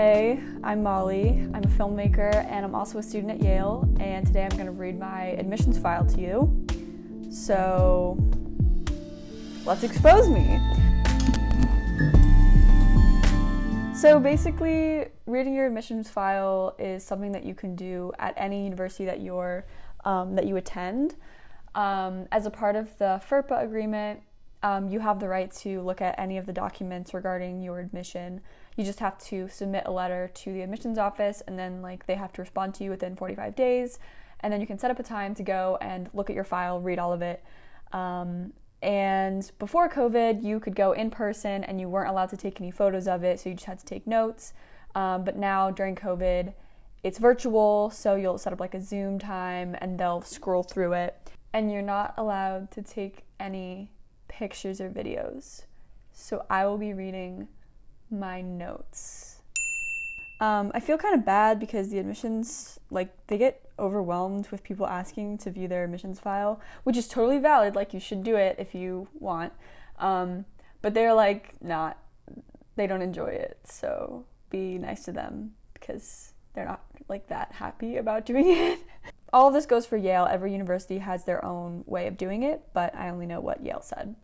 Hey, I'm Molly. I'm a filmmaker and I'm also a student at Yale, and today I'm going to read my admissions file to you. So, let's expose me. So basically, reading your admissions file is something that you can do at any university that you attend. As a part of the FERPA agreement, you have the right to look at any of the documents regarding your admission. You just have to submit a letter to the admissions office, and then they have to respond to you within 45 days, and then you can set up a time to go and look at your file, read all of it. And before COVID, you could go in person and you weren't allowed to take any photos of it, so you just had to take notes. But now during COVID, it's virtual, so you'll set up a Zoom time and they'll scroll through it, and you're not allowed to take any pictures or videos. So I will be reading my notes. I feel kind of bad because the admissions, they get overwhelmed with people asking to view their admissions file, which is totally valid. You should do it if you want. But they're they don't enjoy it. So be nice to them because they're not that happy about doing it. All of this goes for Yale. Every university has their own way of doing it, but I only know what Yale said.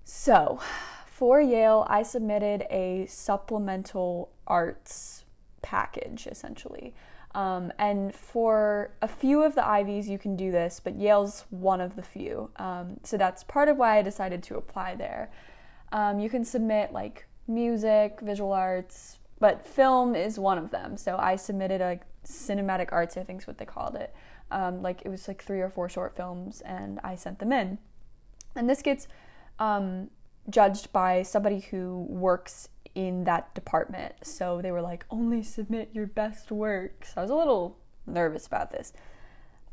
So, for Yale, I submitted a supplemental arts package, essentially. And for a few of the Ivies, you can do this, but Yale's one of the few. So that's part of why I decided to apply there. You can submit music, visual arts, but film is one of them. So I submitted cinematic arts, I think is what they called it. It was 3 or 4 short films, and I sent them in. And this gets judged by somebody who works in that department. So they were only submit your best work. So I was a little nervous about this.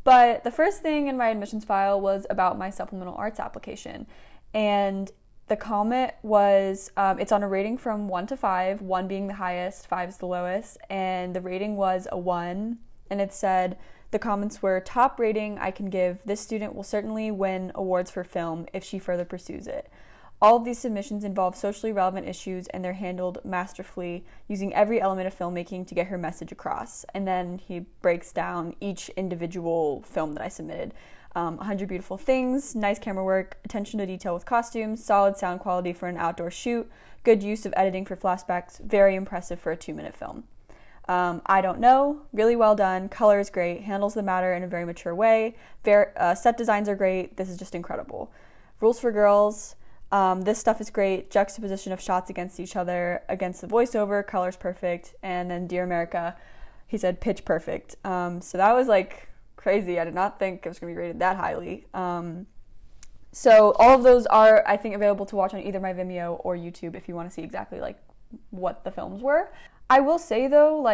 But the first thing in my admissions file was about my supplemental arts application. And the comment was, it's on a rating from 1 to 5, 1 being the highest, 5 is the lowest, and the rating was a 1, and it said, the comments were, top rating I can give, this student will certainly win awards for film if she further pursues it. All of these submissions involve socially relevant issues, and they're handled masterfully, using every element of filmmaking to get her message across. And then he breaks down each individual film that I submitted. 100 Beautiful Things, nice camera work, attention to detail with costumes, solid sound quality for an outdoor shoot, good use of editing for flashbacks, very impressive for a 2-minute film. I Don't Know, really well done, color is great, handles the matter in a very mature way, set designs are great, this is just incredible. Rules for Girls, this stuff is great, juxtaposition of shots against each other, against the voiceover, color's perfect, and then Dear America, he said pitch perfect. So that was crazy. I did not think it was going to be rated that highly. So all of those are, I think, available to watch on either my Vimeo or YouTube if you want to see exactly what the films were. I will say though,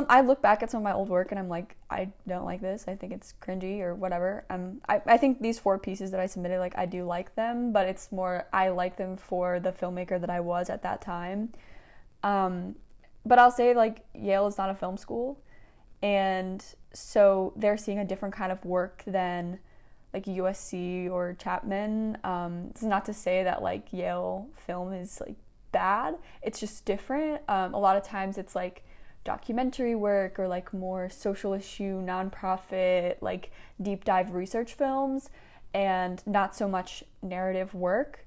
I look back at some of my old work and I'm I don't like this. I think it's cringy or whatever. I think these 4 pieces that I submitted, I do like them, but it's more I like them for the filmmaker that I was at that time. But I'll say Yale is not a film school, and so they're seeing a different kind of work than USC or Chapman. It's not to say that Yale film is bad. It's just different. A lot of times it's documentary work or more social issue, nonprofit, deep dive research films, and not so much narrative work.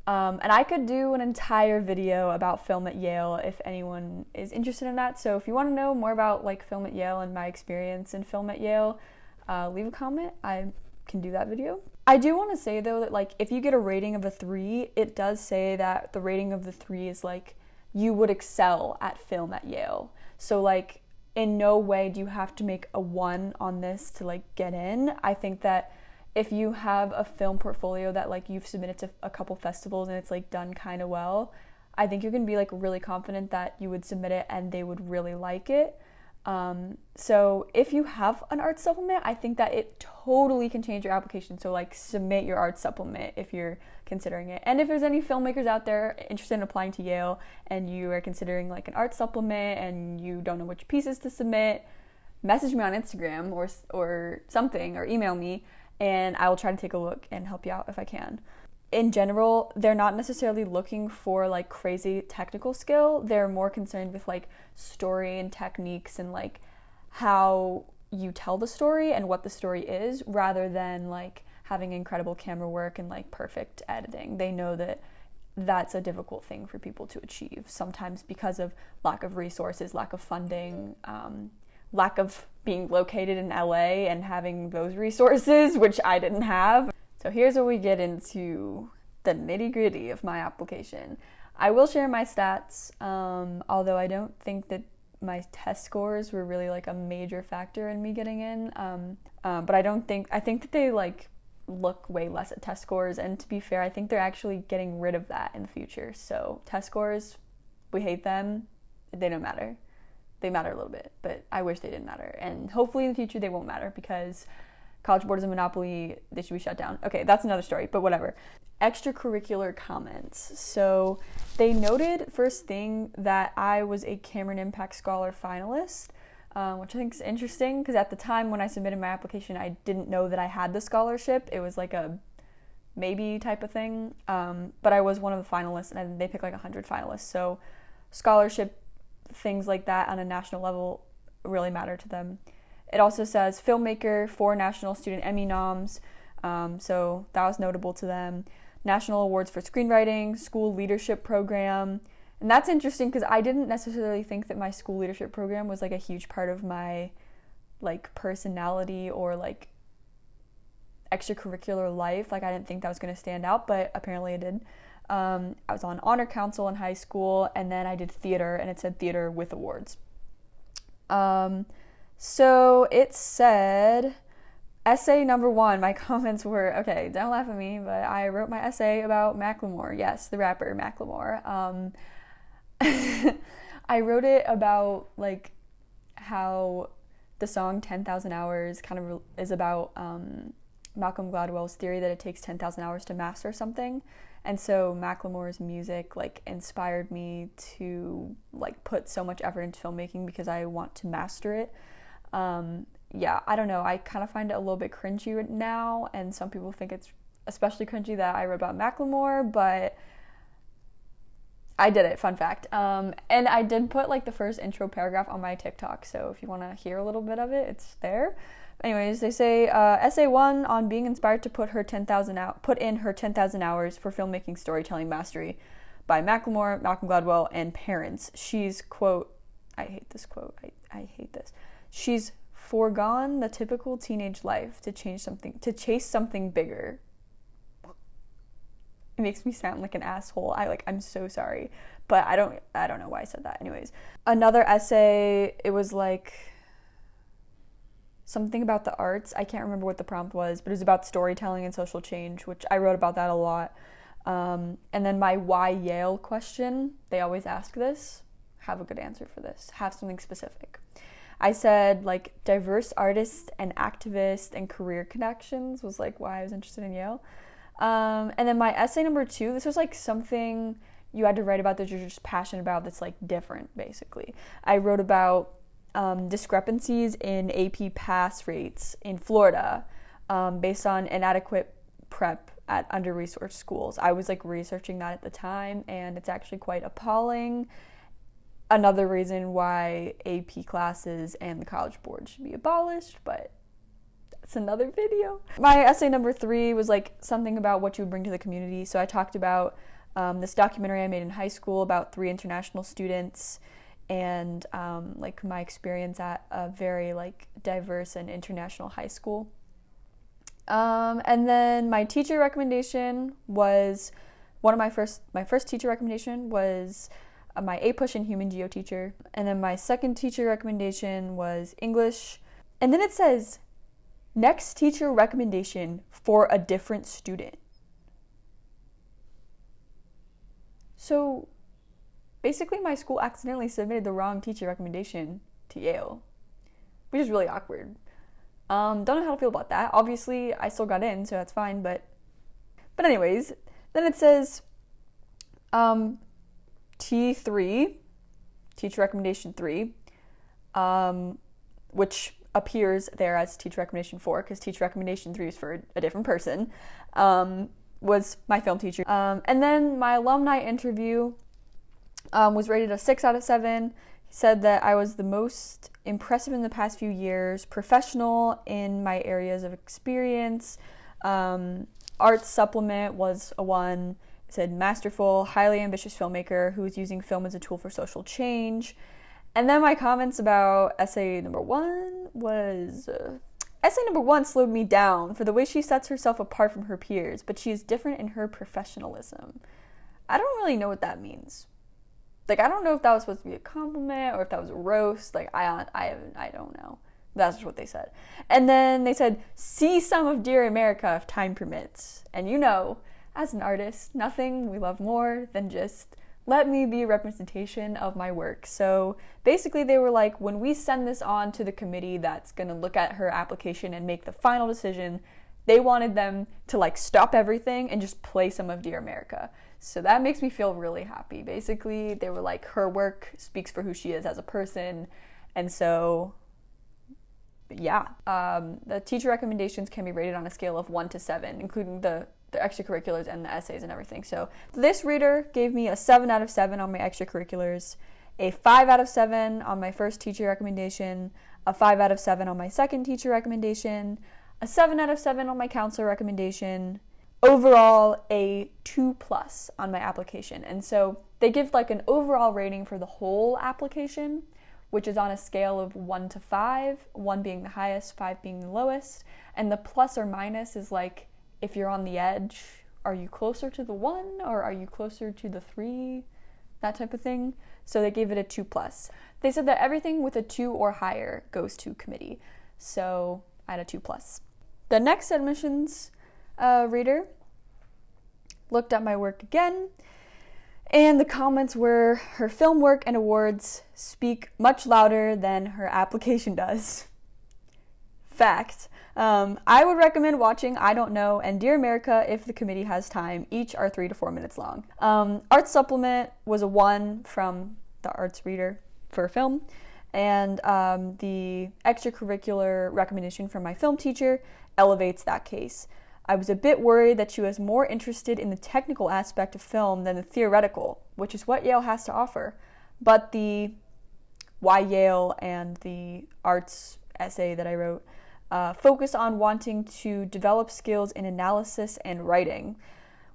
And I could do an entire video about film at Yale if anyone is interested in that. So if you want to know more about film at Yale and my experience in film at Yale, leave a comment. I can do that video. I do want to say though that if you get a rating of a 3, it does say that the rating of the 3 is you would excel at film at Yale. So in no way do you have to make a 1 on this to get in. I think that if you have a film portfolio that you've submitted to a couple festivals and it's done kind of well, I think you can be really confident that you would submit it and they would really like it. So if you have an art supplement, I think that it totally can change your application. So submit your art supplement if you're considering it. And if there's any filmmakers out there interested in applying to Yale and you are considering an art supplement and you don't know which pieces to submit, message me on Instagram or something, or email me, and I will try to take a look and help you out if I can. in general, they're not necessarily looking for like crazy technical skill. They're more concerned with like story and techniques and like how you tell the story and what the story is, rather than like having incredible camera work and like perfect editing. They know that that's a difficult thing for people to achieve, sometimes because of lack of resources, lack of funding, lack of being located in LA and having those resources, which I didn't have. So here's where we get into the nitty-gritty of my application. I will share my stats, although I don't think that my test scores were really like a major factor in me getting in. But I think that they like look way less at test scores, and to be fair, I think they're actually getting rid of that in the future. So test scores, we hate them. They don't matter. They matter a little bit, but I wish they didn't matter. And hopefully in the future they won't matter, because College Board is a monopoly. They should be shut down. Okay, that's another story, but whatever. Extracurricular comments. So they noted first thing that I was a Cameron Impact Scholar finalist, which I think is interesting, because at the time when I submitted my application, I didn't know that I had the scholarship. It was like a maybe type of thing, but I was one of the finalists, and they picked like 100 finalists. So scholarship, things like that on a national level really matter to them. It also says filmmaker, 4 National Student Emmy noms, so that was notable to them. National awards for screenwriting, school leadership program. And that's interesting, because I didn't necessarily think that my school leadership program was like a huge part of my like personality or like extracurricular life. Like I didn't think that was going to stand out, but apparently it did. I was on honor council in high school, and then I did theater, and it said theater with awards. So it said, essay number 1, my comments were, okay, don't laugh at me, but I wrote my essay about Macklemore. Yes, the rapper Macklemore. I wrote it about like how the song 10,000 Hours kind of is about Malcolm Gladwell's theory that it takes 10,000 hours to master something. And so Macklemore's music like inspired me to like put so much effort into filmmaking, because I want to master it. Yeah, I don't know. I kind of find it a little bit cringy now, and some people think it's especially cringy that I wrote about Macklemore, but I did it, fun fact. And I did put like the first intro paragraph on my TikTok, so if you want to hear a little bit of it, it's there. Anyways, they say essay 1 on being inspired to put in her 10,000 hours for filmmaking storytelling mastery by Macklemore, Malcolm Gladwell, and parents. She's, quote, I hate this quote, I hate this. She's foregone the typical teenage life to chase something bigger. It makes me sound like an asshole. I'm so sorry, but I don't know why I said that. Anyways, another essay, it was like something about the arts. I can't remember what the prompt was, but it was about storytelling and social change, which I wrote about that a lot. And then my why Yale question, they always ask this. Have a good answer for this. Have something specific. I said like diverse artists and activists and career connections was like why I was interested in Yale. And then my essay number 2, this was like something you had to write about that you're just passionate about that's like different, basically. I wrote about discrepancies in AP pass rates in Florida based on inadequate prep at under-resourced schools. I was like researching that at the time, and it's actually quite appalling. Another reason why AP classes and the College Board should be abolished, but that's another video. My essay number 3 was like something about what you would bring to the community. So I talked about this documentary I made in high school about 3 international students, and like my experience at a very like diverse and international high school. And then my teacher recommendation was my first teacher recommendation was my A-Push and Human Geo teacher. And then my second teacher recommendation was English. And then it says, next teacher recommendation for a different student. So basically my school accidentally submitted the wrong teacher recommendation to Yale, which is really awkward. Don't know how to feel about that. Obviously, I still got in, so that's fine, but anyways, then it says T3, teacher recommendation 3, which appears there as teacher recommendation 4, because teacher recommendation 3 is for a different person. was my film teacher. And then my alumni interview was rated a 6 out of 7. He said that I was the most impressive in the past few years, professional in my areas of experience. Arts Supplement was a 1. It said masterful, highly ambitious filmmaker who is using film as a tool for social change. And then my comments about essay number 1 was... essay number 1 slowed me down for the way she sets herself apart from her peers, but she is different in her professionalism. I don't really know what that means. Like, I don't know if that was supposed to be a compliment or if that was a roast. Like, I don't know. That's just what they said. And then they said, see some of Dear America if time permits. And you know, as an artist, nothing we love more than just let me be a representation of my work. So basically they were like, when we send this on to the committee that's going to look at her application and make the final decision, they wanted them to like stop everything and just play some of Dear America. So that makes me feel really happy. Basically, they were like, her work speaks for who she is as a person. And so, yeah. The teacher recommendations can be rated on a scale of 1 to 7, including the extracurriculars and the essays and everything. So this reader gave me a 7 out of 7 on my extracurriculars, a 5 out of 7 on my first teacher recommendation, a 5 out of 7 on my second teacher recommendation, a 7 out of 7 on my counselor recommendation, overall a 2+ on my application. And so they give like an overall rating for the whole application, which is on a scale of 1 to 5, 1 being the highest, 5 being the lowest. And the plus or minus is like, if you're on the edge, are you closer to the 1 or are you closer to the 3? That type of thing. So they gave it a 2+. They said that everything with a 2 or higher goes to committee. So I had a 2+. The next admissions reader looked at my work again, and the comments were, her film work and awards speak much louder than her application does. Fact. I would recommend watching I Don't Know and Dear America if the committee has time. Each are 3 to 4 minutes long. Arts Supplement was a 1 from the arts reader for film, and the extracurricular recommendation from my film teacher elevates that case. I was a bit worried that she was more interested in the technical aspect of film than the theoretical, which is what Yale has to offer. But the Why Yale and the arts essay that I wrote focus on wanting to develop skills in analysis and writing.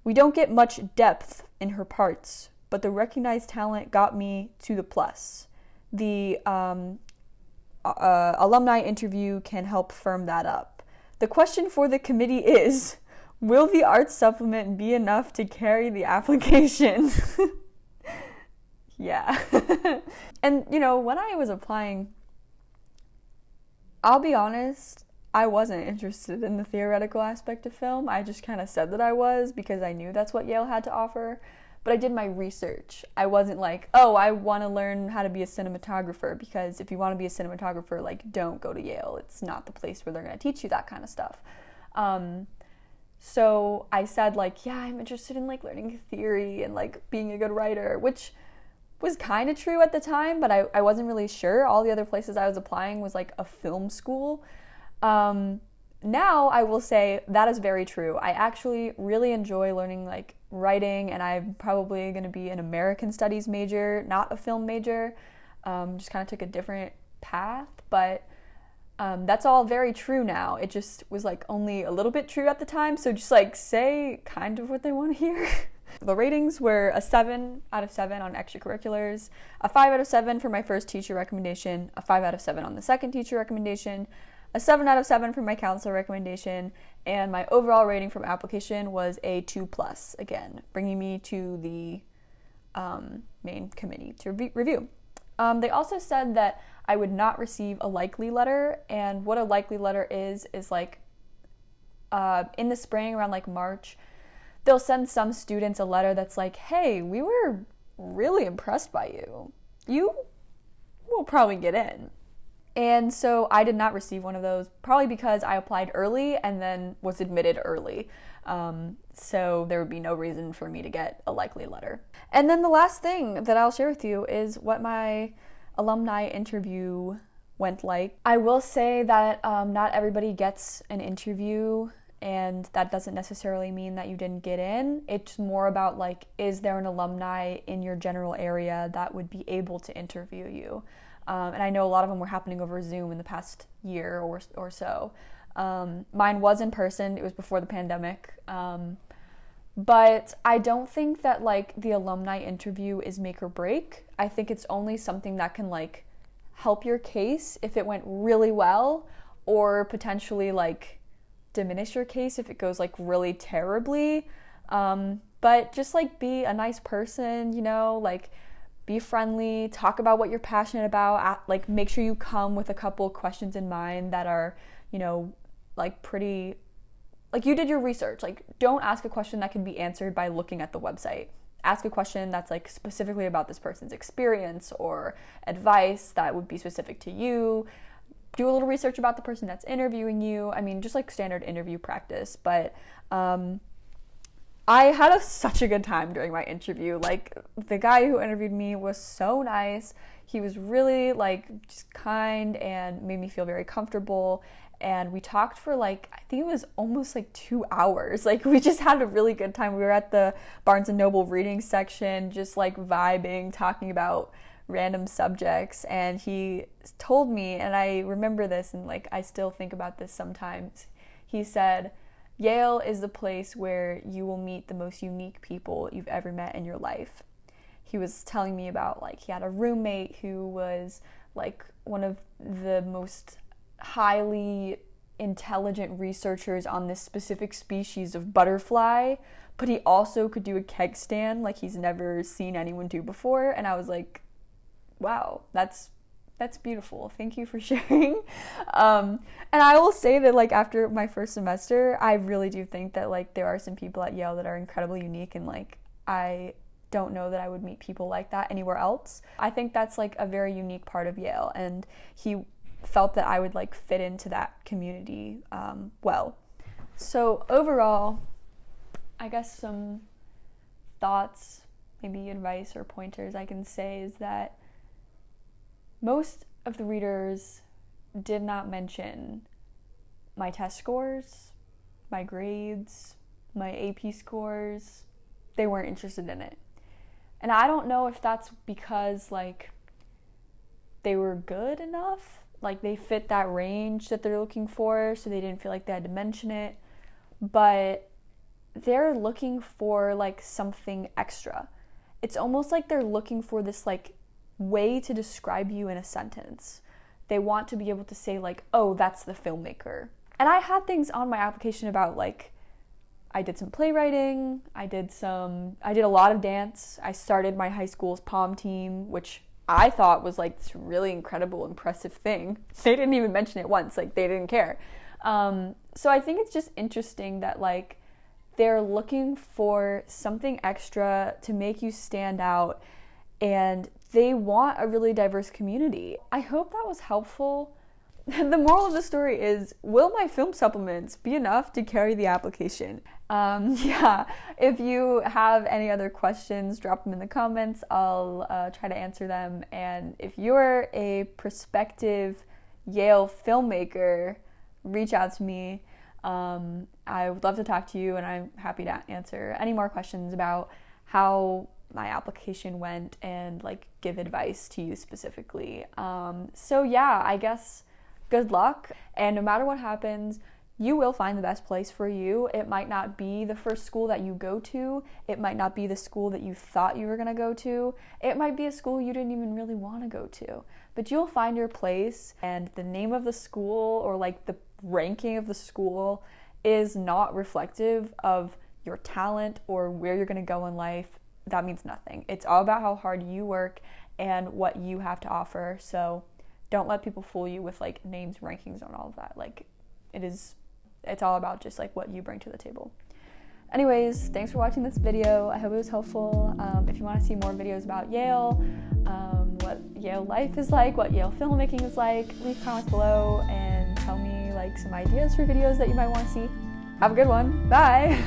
We don't get much depth in her parts, but the recognized talent got me to the plus. The alumni interview can help firm that up. The question for the committee is, will the arts supplement be enough to carry the application? Yeah. And, you know, when I was applying, I'll be honest, I wasn't interested in the theoretical aspect of film. I just kind of said that I was because I knew that's what Yale had to offer. But I did my research. I wasn't like, oh, I want to learn how to be a cinematographer, because if you want to be a cinematographer, like, don't go to Yale. It's not the place where they're going to teach you that kind of stuff. So I said, like, yeah, I'm interested in, like, learning theory and, like, being a good writer, which was kind of true at the time, but I wasn't really sure. All the other places I was applying was, like, a film school. Now I will say that is very true. I actually really enjoy learning like writing, and I'm probably going to be an American Studies major, not a film major. Just kind of took a different path, but that's all very true now. It just was like only a little bit true at the time, so just like say kind of what they want to hear. The ratings were a 7 out of 7 on extracurriculars, a 5 out of 7 for my first teacher recommendation, a 5 out of 7 on the second teacher recommendation, a 7 out of 7 for my counselor recommendation, and my overall rating from application was a 2+, again, bringing me to the main committee to review. They also said that I would not receive a likely letter, and what a likely letter is like in the spring, around like March, they'll send some students a letter that's like, hey, we were really impressed by you. You will probably get in. And so I did not receive one of those, probably because I applied early and then was admitted early. So there would be no reason for me to get a likely letter. And then the last thing that I'll share with you is what my alumni interview went like. I will say that not everybody gets an interview and that doesn't necessarily mean that you didn't get in. It's more about like, is there an alumni in your general area that would be able to interview you? And I know a lot of them were happening over Zoom in the past year or so. Mine was in person. It was before the pandemic. But I don't think that like the alumni interview is make or break. I think it's only something that can like help your case if it went really well, or potentially like diminish your case if it goes like really terribly. But just like be a nice person, you know, like be friendly, talk about what you're passionate about, like make sure you come with a couple questions in mind that are, you know, like pretty, like you did your research. Like don't ask a question that can be answered by looking at the website. Ask a question that's like specifically about this person's experience or advice that would be specific to you. Do a little research about the person that's interviewing you. I mean, just like standard interview practice. But I had such a good time during my interview. Like the guy who interviewed me was so nice. He was really like just kind and made me feel very comfortable. And we talked for like, I think it was almost like 2 hours. Like we just had a really good time. We were at the Barnes & Noble reading section, just like vibing, talking about random subjects. And he told me, and I remember this and like I still think about this sometimes. He said, Yale is the place where you will meet the most unique people you've ever met in your life. He was telling me about like he had a roommate who was like one of the most highly intelligent researchers on this specific species of butterfly, but he also could do a keg stand like he's never seen anyone do before. And I was like, wow, that's beautiful. Thank you for sharing. And I will say that like after my first semester, I really do think that like there are some people at Yale that are incredibly unique, and like I don't know that I would meet people like that anywhere else. I think that's like a very unique part of Yale, and he felt that I would like fit into that community well. So overall, I guess some thoughts, maybe advice or pointers I can say is that most of the readers did not mention my test scores, my grades, my AP scores. They weren't interested in it. And I don't know if that's because like they were good enough, like they fit that range that they're looking for, so they didn't feel like they had to mention it, but they're looking for like something extra. It's almost like they're looking for this like way to describe you in a sentence. They want to be able to say like, oh, that's the filmmaker. And I had things on my application about like, I did some playwriting, I did a lot of dance. I started my high school's pom team, which I thought was like this really incredible, impressive thing. They didn't even mention it once, like they didn't care. So I think it's just interesting that like they're looking for something extra to make you stand out, and they want a really diverse community. I hope that was helpful. The moral of the story is, will my film supplements be enough to carry the application? Yeah, if you have any other questions, drop them in the comments. I'll try to answer them. And if you're a prospective Yale filmmaker, reach out to me. I would love to talk to you, and I'm happy to answer any more questions about how my application went and like give advice to you specifically. So yeah, I guess good luck, and no matter what happens, you will find the best place for you. It might not be the first school that you go to. It might not be the school that you thought you were going to go to. It might be a school you didn't even really want to go to. But you'll find your place, and the name of the school or like the ranking of the school is not reflective of your talent or where you're going to go in life. That means nothing. It's all about how hard you work and what you have to offer. So don't let people fool you with like names, rankings, and all of that. Like it's all about just like what you bring to the table. Anyways, thanks for watching this video. I hope it was helpful. If you want to see more videos about Yale, what Yale life is like, what Yale filmmaking is like, leave comments below and tell me like some ideas for videos that you might want to see. Have a good one. Bye.